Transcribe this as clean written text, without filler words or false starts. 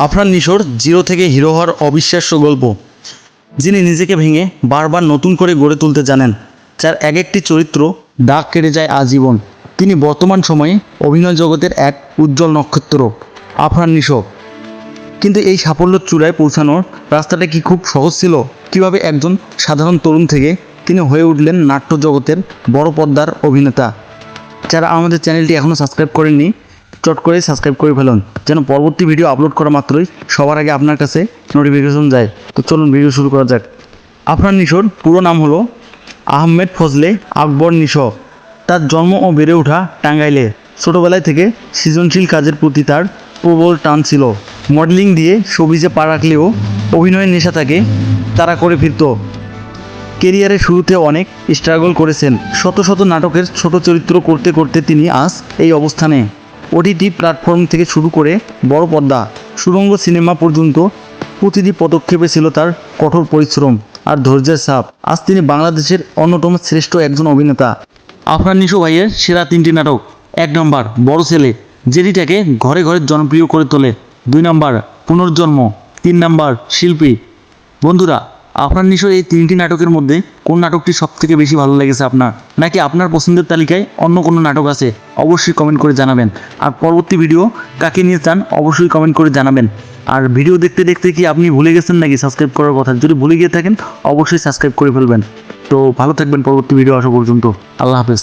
আফরান নিশোর zero থেকে hero হওয়ার অবিশ্বাস্য গল্প। যিনি নিজেকে ভেঙে বারবার নতুন করে গড়ে তুলতে জানেন, যার এক একটি চরিত্র দাগ কেটে যায় আজীবন। তিনি বর্তমান সময়ে অভিনয় জগতের এক উজ্জ্বল নক্ষত্র, আফরান নিশো। কিন্তু এই সাফল্যের চূড়ায় পৌঁছানোর রাস্তাটা কি খুব সহজ ছিল? কিভাবে একজন সাধারণ তরুণ থেকে তিনি হয়ে উঠলেন নাট্য জগতের বড় পর্দার অভিনেতা? যারা আমাদের চ্যানেলটি এখনও সাবস্ক্রাইব করেননি, চট করে সাবস্ক্রাইব করে ফেলুন, যেন পরবর্তী ভিডিও আপলোড করা মাত্রই সবার আগে আপনার কাছে নোটিফিকেশন যায়। তো চলুন ভিডিও শুরু করা যাক। আফরান নিশোর পুরো নাম হলো আহমেদ ফজলে আকবর নিশো। তার জন্ম ও বেড়ে ওঠা টাঙ্গাইলে। ছোটোবেলায় থেকে সৃজনশীল কাজের প্রতি তার প্রবল টান ছিল। মডেলিং দিয়ে শোবিজে পা রাখলেও অভিনয়ের নেশা তাকে তাড়া করে ফিরত। কেরিয়ারের শুরুতে অনেক স্ট্রাগল করেছেন। শত শত নাটকের ছোট চরিত্র করতে করতে তিনি আজ এই অবস্থানে। ওটিটি প্ল্যাটফর্ম থেকে শুরু করে বড় পর্দা, সুরঙ্গ সিনেমা পর্যন্ত প্রতিটি পদক্ষেপে ছিল তার কঠোর পরিশ্রম আর ধৈর্যের ছাপ। আজ তিনি বাংলাদেশের অন্যতম শ্রেষ্ঠ একজন অভিনেতা। আফরান নিশো ভাইয়ের সেরা তিনটি নাটক: 1 নম্বর বড় ছেলে, যেটিটাকে ঘরে ঘরে জনপ্রিয় করে তোলে। 2 নম্বর পুনর্জন্ম, 3 নম্বর শিল্পী। বন্ধুরা, আফরান নিশোর এই তিনটি নাটকের মধ্যে কোন নাটকটি সবথেকে বেশি ভালো লেগেছে আপনার? নাকি আপনার পছন্দের তালিকায় অন্য কোনো নাটক আছে? অবশ্যই কমেন্ট করে জানাবেন। আর পরবর্তী ভিডিও কাকে নিয়ে চান অবশ্যই কমেন্ট করে জানাবেন। আর ভিডিও দেখতে দেখতে কি আপনি ভুলে গেছেন নাকি সাবস্ক্রাইব করার কথা? যদি ভুলে গিয়ে থাকেন অবশ্যই সাবস্ক্রাইব করে ফেলবেন। তো ভালো থাকবেন পরবর্তী ভিডিও আসা পর্যন্ত। আল্লাহ হাফেজ।